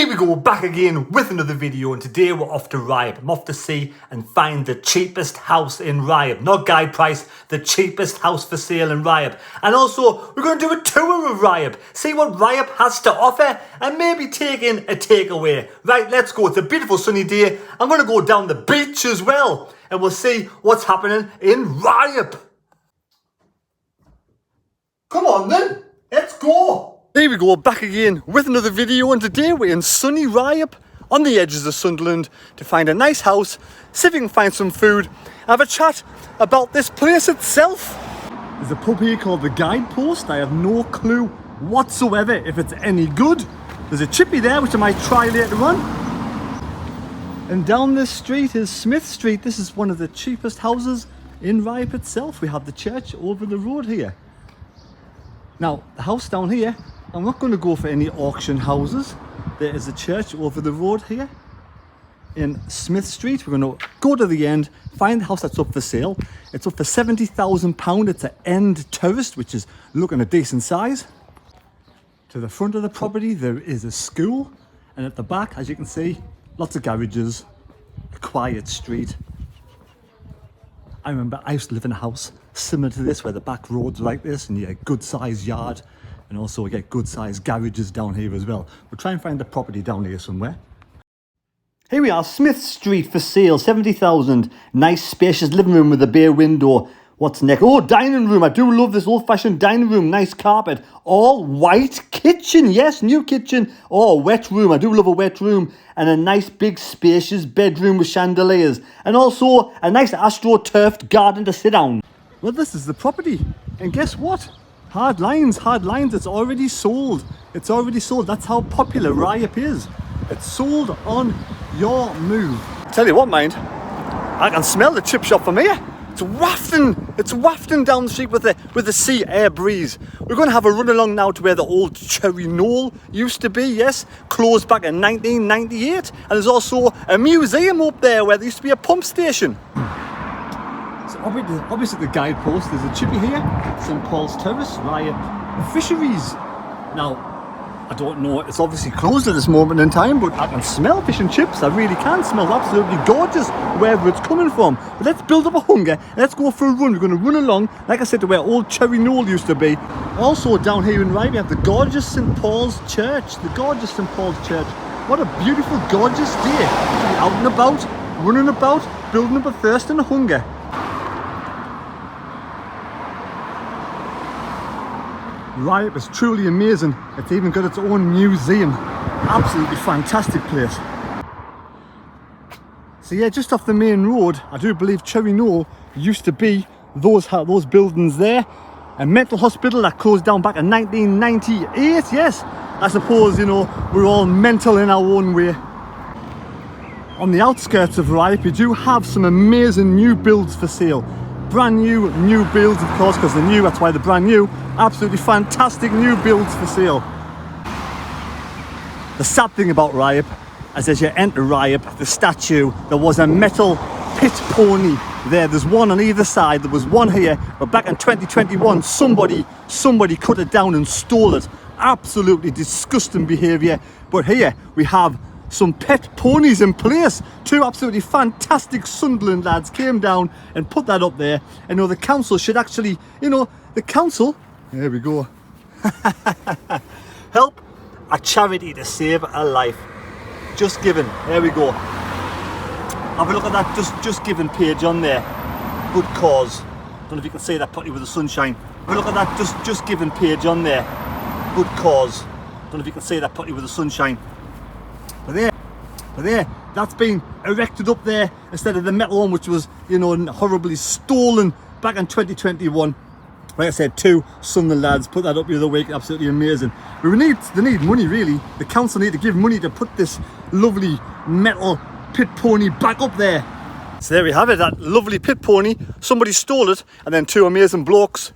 Here we go, back again with another video, and today we're off to Ryhope. I'm off to see and find the cheapest house in Ryhope. Not guide price, the cheapest house for sale in Ryhope. And also, we're going to do a tour of Ryhope, see what Ryhope has to offer, and maybe take in a takeaway. Right, let's go. It's a beautiful sunny day. I'm going to go down the beach as well, and we'll see what's happening in Ryhope. Come on then, let's go. Here we go, back again with another video, and today we're in sunny Ryhope on the edges of Sunderland to find a nice house, see if we can find some food, have a chat about this place itself. There's a pub here called The Guidepost. I have no clue whatsoever if it's any good. There's a Chippy there which I might try later on. And down this street is Smith Street. This is one of the cheapest houses in Ryhope itself. We have the church over the road here. Now, the house down here, I'm not going to go for any auction houses. There is a church over the road here in Smith Street. We're going to go to the end, find the house that's up for sale. It's up for £70,000. It's an end terrace, which is looking a decent size. To the front of the property, there is a school. And at the back, as you can see, lots of garages, a quiet street. I remember I used to live in a house similar to this, where the back road's like this, and you get a good sized yard, and also we get good sized garages down here as well. We'll try and find the property down here somewhere. Here we are, Smith Street for sale, 70,000. Nice spacious living room with a bay window. What's next? Oh, dining room. I do love this old-fashioned dining room. Nice carpet. All white kitchen. Yes, new kitchen. Oh, wet room. I do love a wet room. And a nice big spacious bedroom with chandeliers. And also a nice astro-turfed garden to sit down. Well, this is the property. And guess what? Hard lines. It's already sold. It's already sold. That's how popular Ryhope is. It's sold on your move. Tell you what, mind. I can smell the chip shop from here. It's wafting down the street with the sea air breeze. We're going to have a run along now to where the old Cherry Knoll used to be, yes, closed back in 1998. And there's also a museum up there where there used to be a pump station. So obviously the guidepost, there's a Chippy here, St Paul's Terrace, Ryhope Fisheries. Now, I don't know, it's obviously closed at this moment in time, but I can smell fish and chips. I really can. Smell absolutely gorgeous wherever it's coming from. But let's build up a hunger. Let's go for a run. We're going to run along, like I said, to where old Cherry Knoll used to be. Also down here in Ryhope, we have the gorgeous St Paul's Church. The gorgeous St Paul's Church. What a beautiful, gorgeous day to be out and about, running about, building up a thirst and a hunger. Ryhope is truly amazing. It's even got its own museum. Absolutely fantastic place. So yeah, just off the main road, I do believe Cherry Knoll used to be those buildings there. A mental hospital that closed down back in 1998. Yes, I suppose, you know, we're all mental in our own way. On the outskirts of Ryhope, we do have some amazing new builds for sale. Brand new builds, of course, because they're new, that's why they're brand new. Absolutely fantastic new builds for sale. The sad thing about Ryhope is as you enter Ryhope, the statue, there was a metal pit pony there. There's one on either side. There was one here, but back in 2021, somebody cut it down and stole it. Absolutely disgusting behaviour. But here we have some pet ponies in place. Two absolutely fantastic Sunderland lads came down and put that up there. And the council should actually, the council, there we go, help a charity to save a life. Just Giving, there we go. Have a look at that Just Giving page on there. Good cause. Don't know if you can see that properly with the sunshine. Have a look at that Just Giving page on there. Good cause. Don't know if you can see that properly with the sunshine. But there, that's been erected up there instead of the metal one, which was, horribly stolen back in 2021. Like I said, two Sunderland lads put that up the other week. Absolutely amazing. But they need money, really. The council need to give money to put this lovely metal pit pony back up there. So there we have it, that lovely pit pony. Somebody stole it, and then two amazing blokes,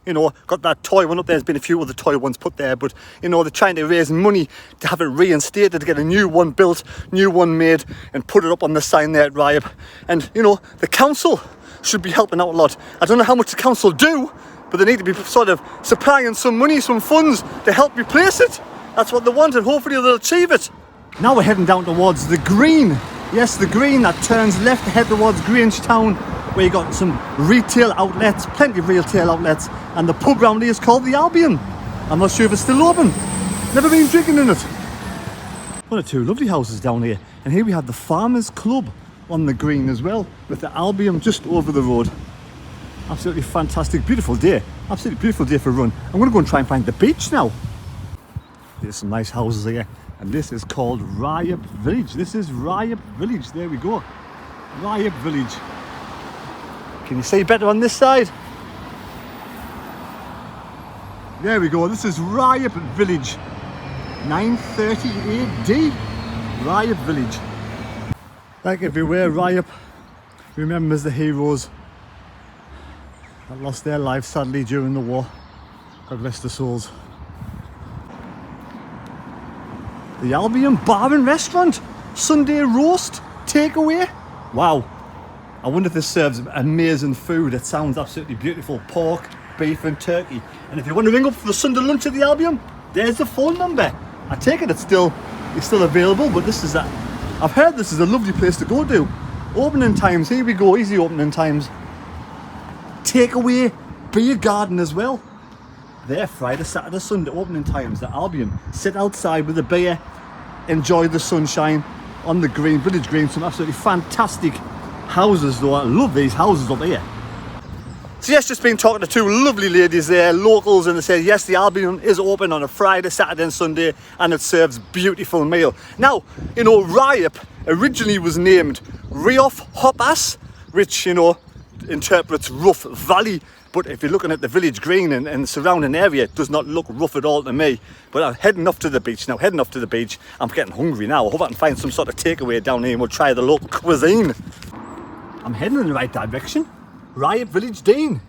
got that toy one up there. There's been a few other toy ones put there, but, they're trying to raise money to have it reinstated, to get a new one built, new one made, and put it up on the sign there at Ryhope. And, the council should be helping out a lot. I don't know how much the council do, but they need to be sort of supplying some money, some funds to help replace it. That's what they want, and hopefully they'll achieve it. Now we're heading down towards the green. Yes, the green that turns left to head towards Grangetown, where you got some retail outlets, plenty of retail outlets, and the pub round here is called the Albion. I'm not sure if it's still open. Never been drinking in it. One or two lovely houses down here, and here we have the Farmers Club on the green as well, with the Albion just over the road. Absolutely fantastic, beautiful day. Absolutely beautiful day for a run. I'm going to go and try and find the beach now. There's some nice houses here, and this is called Ryhope Village. This is Ryhope Village. There we go. Ryhope Village. Can you see better on this side? There we go. This is Ryhope Village. 9:30 AD. Ryhope Village. Like everywhere, Ryhope remembers the heroes that lost their lives sadly during the war. God rest their souls. The Albion Bar and Restaurant. Sunday roast takeaway. Wow. I wonder if this serves amazing food. It sounds absolutely beautiful. Pork, beef and turkey. And if you want to ring up for the Sunday lunch at the Albion, there's the phone number. I take it it's still available, but this is I've heard this is a lovely place to go to. Opening times, here we go, easy opening times. Takeaway, beer garden as well. There, Friday, Saturday, Sunday opening times, the Albion. Sit outside with a beer, enjoy the sunshine on the green, village green. Some absolutely fantastic houses though. I love these houses up here. So yes, just been talking to two lovely ladies there, locals, and they said yes, the Albion is open on a Friday, Saturday and Sunday, and it serves beautiful meal. Now, you know, Ryhope originally was named Ryhope, which, you know, interprets rough valley, but if you're looking at the village green and the surrounding area, it does not look rough at all to me. But I'm heading off to the beach now, I'm getting hungry now. I hope I can find some sort of takeaway down here and we'll try the local cuisine. I'm heading in the right direction. Ryhope Village Dean.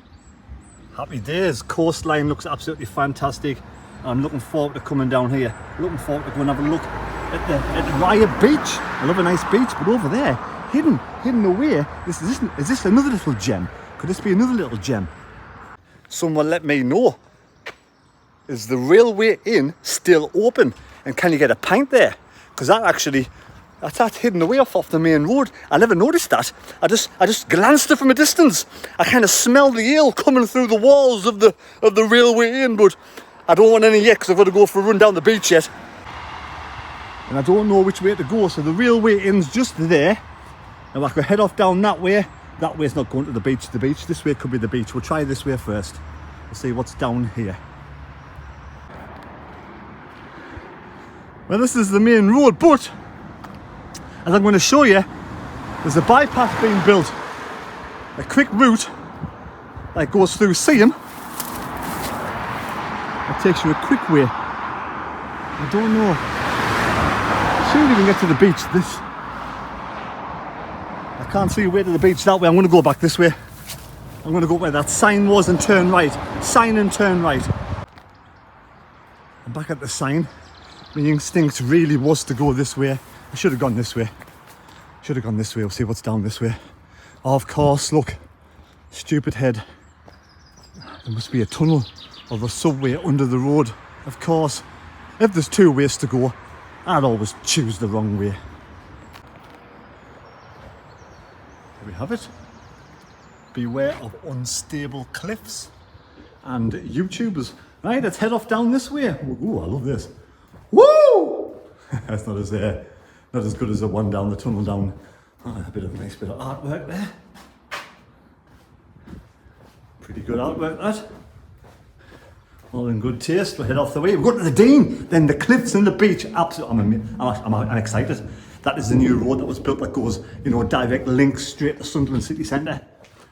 Happy days. Coastline looks absolutely fantastic. I'm looking forward to coming down here. Looking forward to going and have a look at the Ryhope Beach. I love a nice beach, but over there, hidden away, is this another little gem? Could this be another little gem? Someone let me know. Is the Railway Inn still open? And can you get a pint there? Because that's hidden away off the main road. I never noticed that. I just glanced it from a distance. I kind of smelled the ale coming through the walls of the Railway Inn, but I don't want any yet because I've got to go for a run down the beach yet. And I don't know which way to go, so the Railway Inn's just there. Now I could head off down that way. That way's not going to the beach. This way could be the beach. We'll try this way first. We'll see what's down here. Well, this is the main road, but as I'm going to show you, there's a bypass being built. A quick route that goes through Seaham. That takes you a quick way. I don't know. Soon we can get to the beach. I can't see a way to the beach that way. I'm going to go back this way. I'm going to go where that sign was and turn right. Sign and turn right. I'm back at the sign. My instinct really was to go this way. I should have gone this way. We'll see what's down this way. Oh, of course, look. Stupid head. There must be a tunnel or a subway under the road. Of course. If there's two ways to go, I'd always choose the wrong way. There we have it. Beware of unstable cliffs and YouTubers. Right, let's head off down this way. Ooh, I love this. Woo! That's not as good as the one down the tunnel down. Oh, a nice bit of artwork there. Pretty good artwork, that. All in good taste. We'll head off the way. We've got to the Dean, then the cliffs and the beach. Absolutely, I'm excited. That is the new road that was built that goes, you know, direct link straight to Sunderland city centre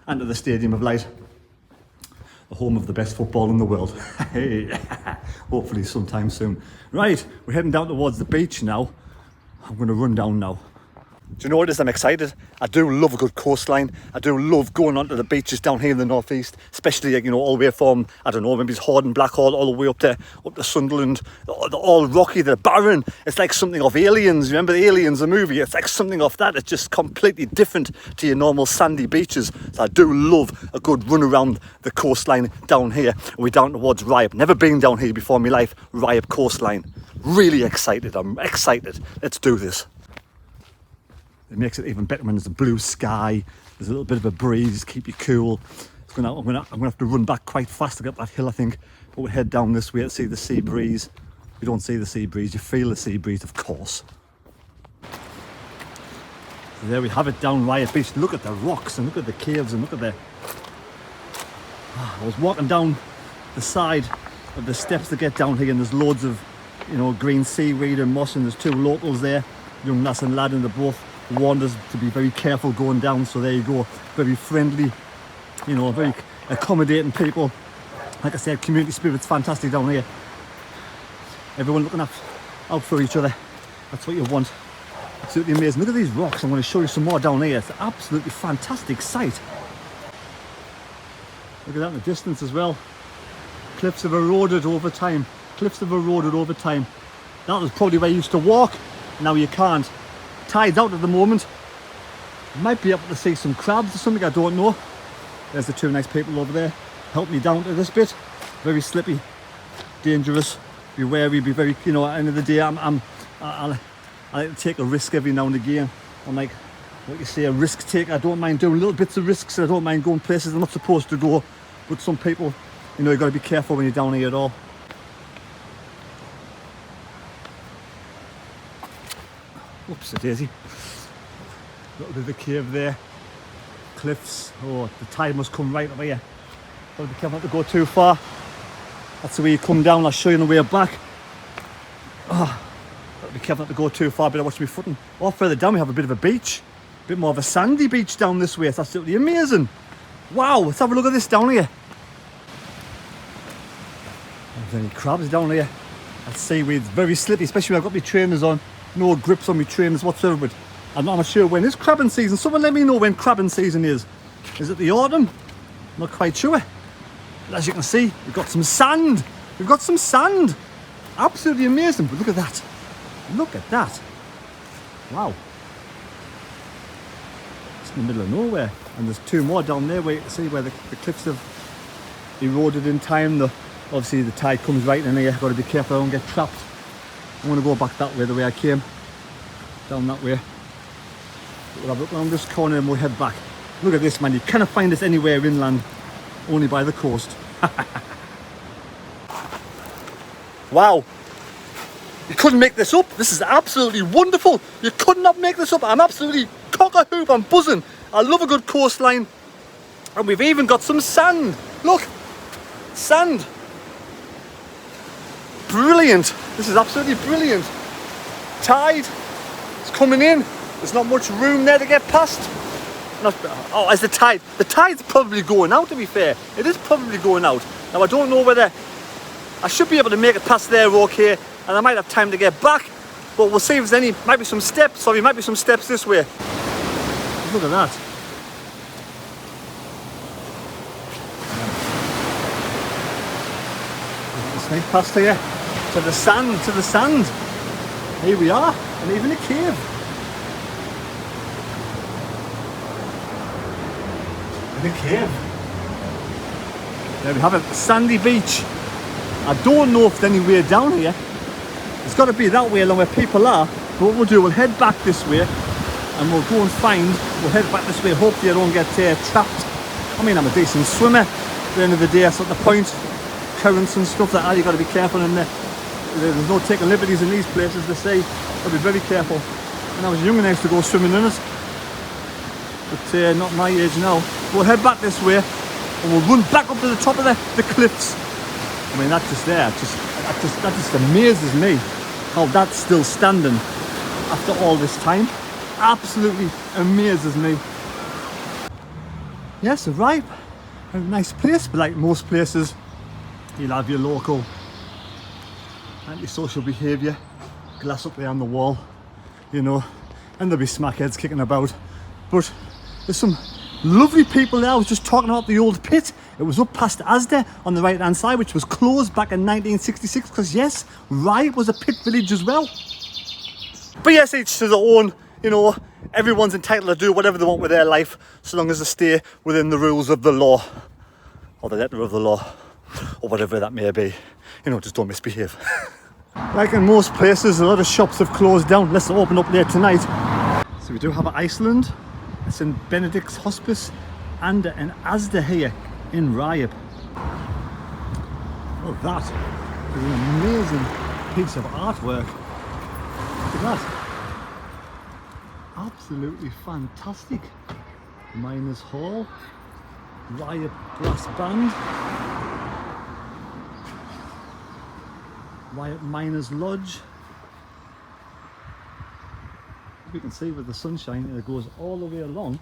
and to the Stadium of Light. The home of the best football in the world. Hey, hopefully sometime soon. Right, we're heading down towards the beach now. I'm going to run down now. Do you know what it is? I'm excited. I do love a good coastline. I do love going onto the beaches down here in the northeast, especially, you know, all the way from, I don't know, maybe it's Horden, Blackhall, all the way up to Sunderland. They're all rocky, they're barren. It's like something of Aliens. Remember the Aliens, the movie? It's like something of that. It's just completely different to your normal sandy beaches. So I do love a good run around the coastline down here. We're down towards Ryhope. Never been down here before in my life. Ryhope coastline. really excited. I'm excited. Let's do this. It makes it even better when there's a blue sky. There's a little bit of a breeze, keep you cool. I'm gonna have to run back quite fast to get that hill, I think. But we'll head down this way to see the sea breeze. You don't see the sea breeze, you feel the sea breeze, of course. So there we have it down Ryhope Beach. Look at the rocks and look at the caves and look at the... I was walking down the side of the steps to get down here, and there's loads of, you know, green seaweed and moss, and there's two locals there, young lass and lad, and they both warned us to be very careful going down. So there you go, very friendly, you know, very accommodating people. Like I said, community spirit's fantastic down here. Everyone looking out for each other. That's what you want. Absolutely amazing. Look at these rocks. I'm going to show you some more down here. It's an absolutely fantastic sight. Look at that in the distance as well. Cliffs have eroded over time. Cliffs have eroded over time. That was probably where you used to walk. Now you can't. Tide's out at the moment. You might be able to see some crabs or something, I don't know. There's the two nice people over there. Help me down to this bit. Very slippy, dangerous. Be wary, be very, you know, at the end of the day, I like to take a risk every now and again. I'm like, what you say, a risk taker. I don't mind doing little bits of risks. I don't mind going places I'm not supposed to go. But some people, you know, you've got to be careful when you're down here at all. Oops, a daisy. A little bit of a cave there. Cliffs. Oh, the tide must come right over here. Got to be careful not to go too far. That's the way you come down. I'll show you on the way back. Oh, got to be careful not to go too far. Better watch my footing. Oh, further down we have a bit of a beach. A bit more of a sandy beach down this way. It's absolutely amazing. Wow, let's have a look at this down here. There's any crabs down here. That seaweed's very slippy, especially when I've got my trainers on. No grips on my trainers whatsoever, but I'm not sure when is crabbing season. Someone let me know when crabbing season is. Is it the autumn? Not quite sure. But as you can see, we've got some sand. We've got some sand. Absolutely amazing. But look at that. Look at that. Wow. It's in the middle of nowhere. And there's two more down there where you can see where the cliffs have eroded in time. Obviously the tide comes right in here. Got to be careful I don't get trapped. I'm going to go back that way, the way I came. Down that way. We'll have a look around this corner and we'll head back. Look at this, man. You cannot find this anywhere inland. Only by the coast. Wow. You couldn't make this up. This is absolutely wonderful. You could not make this up. I'm absolutely cock-a-hoop. I'm buzzing. I love a good coastline. And we've even got some sand. Look. Sand. Brilliant. This is absolutely brilliant. Tide is coming in. There's not much room there to get past. Oh, as the tide's probably going out, to be fair. It is probably going out. Now I don't know whether I should be able to make it past there okay, and I might have time to get back, but we'll see if there's might be some steps this way. Look at that. This nice past here to the sand. Here we are, and even a cave. The cave. There we have it, sandy beach. I don't know if there's any way down here. It's got to be that way along where people are. But what we'll do, we'll head back this way and we'll go and we'll head back this way. Hopefully I don't get trapped. I mean, I'm a decent swimmer. At the end of the day, that's not the point. Currents and stuff like that, you've got to be careful in there. There's no taking liberties in these places, they say. Got to be very careful. When I was young, I used to go swimming in it. But not my age now. We'll head back this way and we'll run back up to the top of the cliffs. I mean, that just amazes me how that's still standing after all this time. Absolutely amazes me. Yes, Ryhope, a nice place, but like most places, you'll have your local antisocial behaviour, glass up there on the wall, you know, and there'll be smackheads kicking about. But there's some lovely people there. I was just talking about the old pit. It was up past Asda on the right hand side, which was closed back in 1966 because yes, Ryhope was a pit village as well. But yes, each to their own, you know, everyone's entitled to do whatever they want with their life so long as they stay within the rules of the law or the letter of the law or whatever that may be. You know, just don't misbehave. Like in most places, a lot of shops have closed down unless they're open up there tonight. So we do have an Iceland, a St. Benedict's Hospice, and an Asda here in Ryhope. Oh, that is an amazing piece of artwork. Look at that. Absolutely fantastic. Miners Hall, Ryhope Brass Band, Ryhope Miners Lodge. You can see with the sunshine it goes all the way along.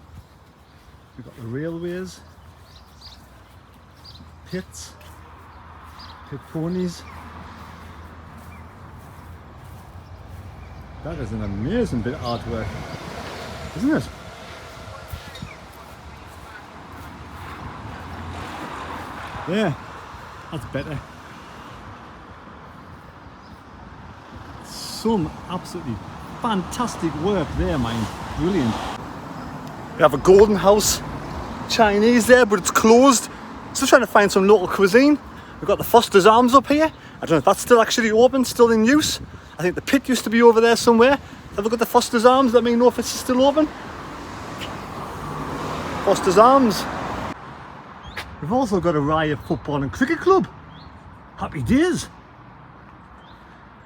We've got the railways, pits, pit ponies. That is an amazing bit of artwork, isn't it? Yeah, that's better. Some absolutely fantastic work there, man. Brilliant. We have a Golden House Chinese there, but it's closed. Still trying to find some local cuisine. We've got the Foster's Arms up here. I don't know if that's still actually open, still in use. I think the pit used to be over there somewhere. Have a look at the Foster's Arms, let me know if it's still open. Foster's Arms. We've also got a Ryhope Football and Cricket Club. Happy days.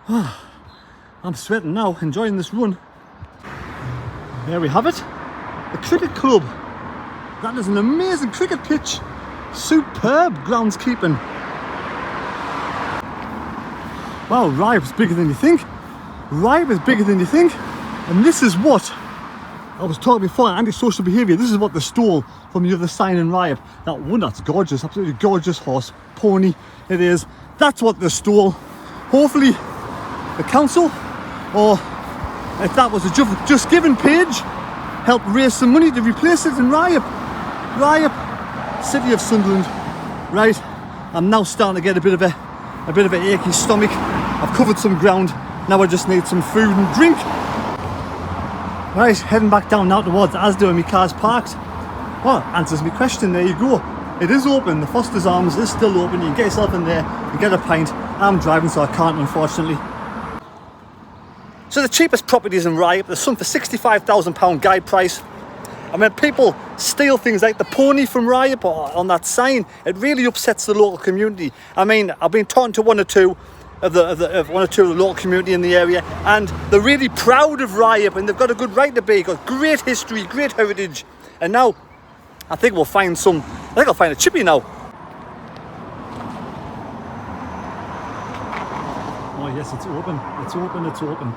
I'm sweating now, enjoying this run. There we have it. The Cricket Club. That is an amazing cricket pitch. Superb groundskeeping. Wow, Ryhope's bigger than you think. Ryhope is bigger than you think. And this is what I was talking before, antisocial behaviour. This is what the stall from the other sign in Ryhope. That one, that's gorgeous, absolutely gorgeous horse, pony it is. That's what the stall. Hopefully the council, or if that was a Just Giving page, help raise some money to replace it in Ryhope. Ryhope, City of Sunderland. Right, I'm now starting to get a bit of an achy stomach. I've covered some ground. Now I just need some food and drink. Right, heading back down now towards Asda where my car's parked. Well, answers my question, there you go. It is open, the Foster's Arms is still open. You can get yourself in there and get a pint. I'm driving so I can't, unfortunately. So the cheapest properties in Ryhope, there's some for £65,000 guide price. And when people steal things like the pony from Ryhope on that sign, it really upsets the local community. I mean, I've been talking to one or two of the local community in the area, and they're really proud of Ryhope, and they've got a good right to be. Got great history, great heritage, and now I think we'll find some. I think I'll find a Chippy now. Oh yes, it's open. It's open. It's open.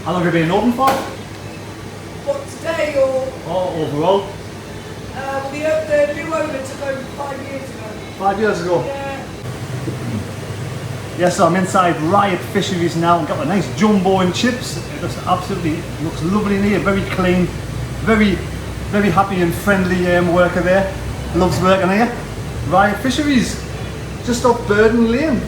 How long have you been open for? What, today or? Oh, overall? The new owner took over 5 years ago. 5 years ago? Yeah. Yes, so I'm inside Ryhope Fisheries now and got the nice jumbo and chips. It looks lovely in here, very clean, very happy and friendly worker there. Loves working here. Ryhope Fisheries, just off Burden Lane.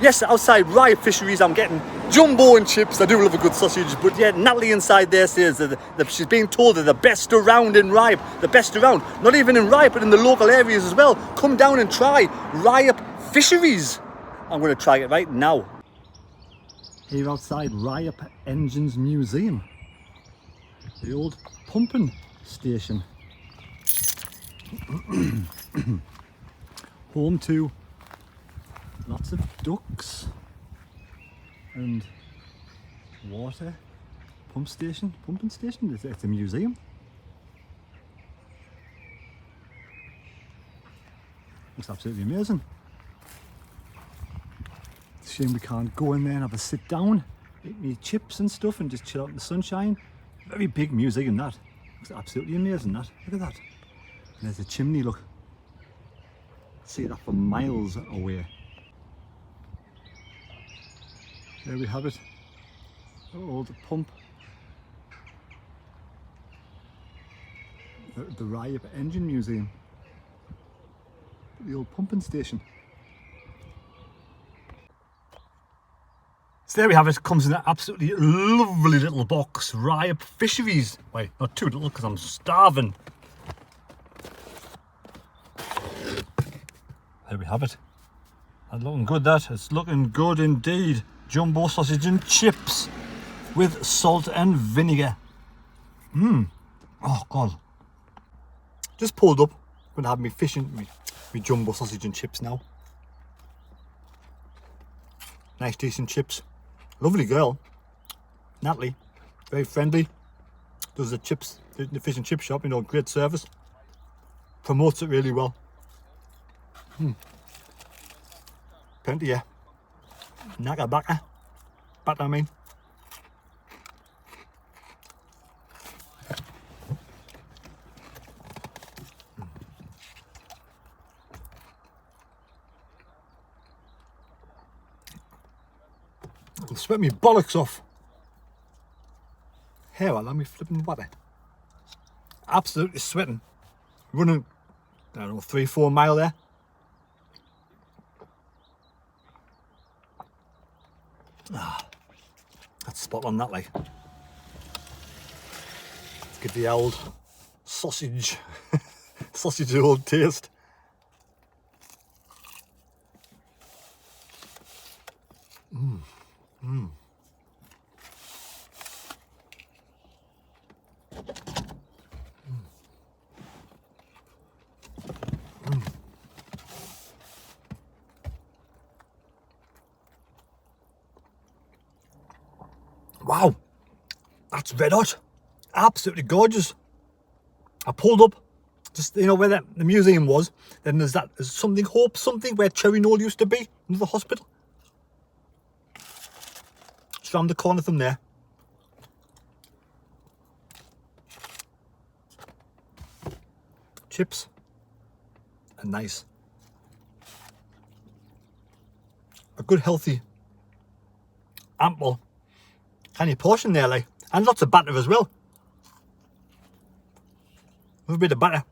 Yes, outside Ryhope Fisheries I'm getting jumbo and chips. I do love a good sausage, but yeah, Natalie inside there says that she's being told they're the best around in Ryhope. The best around. Not even in Ryhope, but in the local areas as well. Come down and try Ryhope Fisheries. I'm going to try it right now. Here outside Ryhope Engines Museum. The old pumping station. Home to lots of ducks and water. Pumping station, it's a museum. Looks absolutely amazing. It's a shame we can't go in there and have a sit down, eat me chips and stuff and just chill out in the sunshine. Very big museum that. Looks absolutely amazing that. Look at that. And there's a chimney, look. See that for miles away. There we have it. Old pump. The Ryhope Engine Museum. The old pumping station. So there we have it. Comes in an absolutely lovely little box. Ryhope Fisheries. Wait, not too little because I'm starving. there we have it. That's looking good, that. It's looking good indeed. Jumbo sausage and chips with salt and vinegar. Oh, God. Just pulled up. I'm going to have me fishing, me jumbo sausage and chips now. Nice, decent chips. Lovely girl. Natalie. Very friendly. Does the chips, the fish and chip shop, you know, great service. Promotes it really well. Plenty, yeah. Naka baka. Bata, I mean. I'll sweat me bollocks off. Here, let me flipping water. Absolutely sweating. Running, I don't know, 3-4 mile there. That's spot on, that, like. Let's give the old sausage, sausage a old taste. Wow, that's red hot. Absolutely gorgeous. I pulled up, just, you know, where the museum was. Then there's something, Hope something, where Cherry Knoll used to be, another hospital. Just round the corner from there. Chips. And nice. A good, healthy, ample tiny portion there, like, and lots of batter as well. A bit of batter.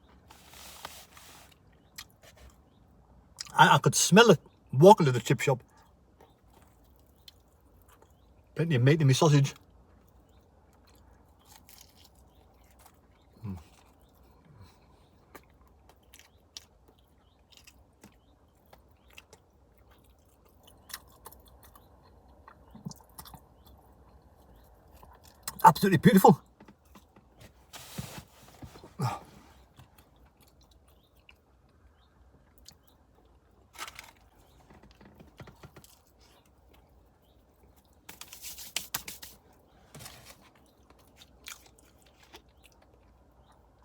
I could smell it walking to the chip shop. Plenty of meat in my sausage. Absolutely beautiful.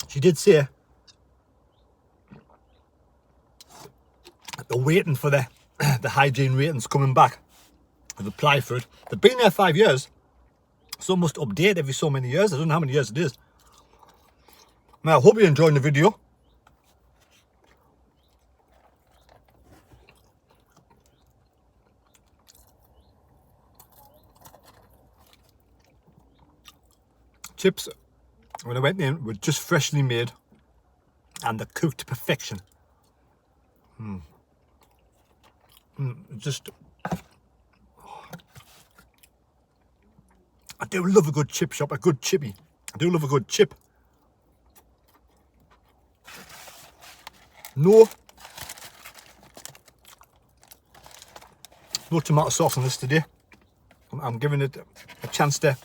She did say that they're waiting for the hygiene ratings coming back. They've applied for it. They've been there 5 years. So must update every so many years. I don't know how many years it is. Now, I hope you're enjoying the video. Chips, when I went in, were just freshly made and they're cooked to perfection. Just, I do love a good chip shop, a good chippy. I do love a good chip. No tomato sauce on this today. I'm giving it a chance to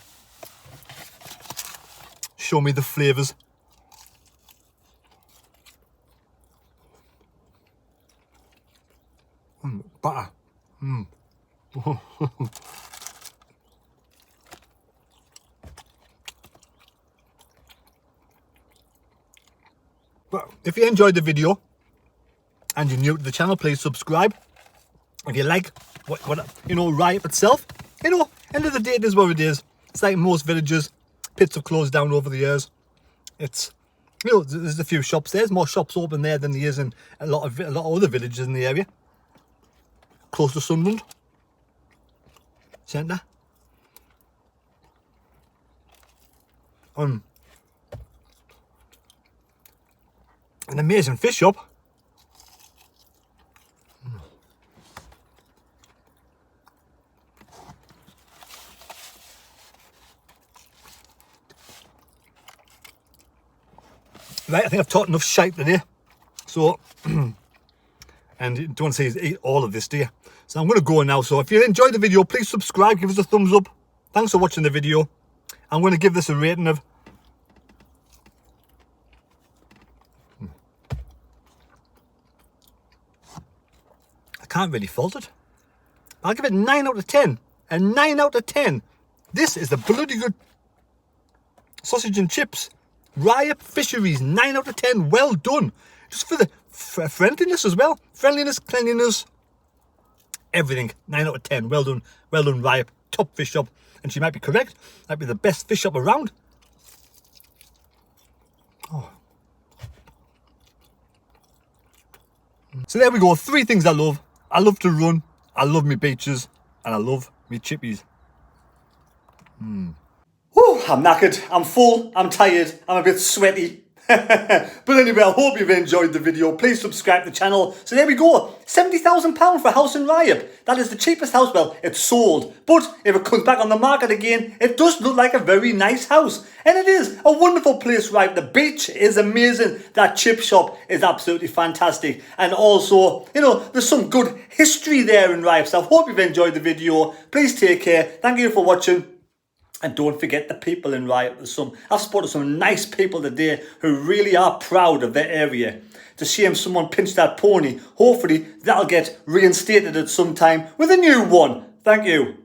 show me the flavours. Butter. But if you enjoyed the video and you're new to the channel, please subscribe. If you like what Ryhope itself, end of the day, it is what it is. It's like most villages. Pits have closed down over the years. It's, there's a few shops there. There's more shops open there than there is in a lot of other villages in the area. Close to Sunderland centre. An amazing fish shop. Right, I think I've talked enough shite today. So, And you don't want to eat all of this, do you? So I'm going to go now. So if you enjoyed the video, please subscribe, give us a thumbs up. Thanks for watching the video. I'm going to give this a rating of... I can't really fault it. I'll give it 9 out of 10. A 9 out of 10. This is the bloody good sausage and chips. Ryhope Fisheries, 9 out of 10. Well done. Just for the friendliness as well. Friendliness, cleanliness, everything. 9 out of 10. Well done. Well done, Ryhope. Top fish shop. And she might be correct. Might be the best fish shop around. Oh. So there we go. 3 things I love. I love to run. I love me beaches. And I love me chippies. Whew, I'm knackered, I'm full, I'm tired, I'm a bit sweaty. But anyway, I hope you've enjoyed the video. Please subscribe to the channel. So there we go, £70,000 for a house in Ryhope. That is the cheapest house. Well, it's sold. But if it comes back on the market again, it does look like a very nice house. And it is a wonderful place, right? The beach is amazing. That chip shop is absolutely fantastic. And also, you know, there's some good history there in Ryhope. So I hope you've enjoyed the video. Please take care. Thank you for watching. And don't forget the people in Ryhope. I've spotted some nice people today who really are proud of their area. It's a shame someone pinched that pony. Hopefully that'll get reinstated at some time with a new one. Thank you.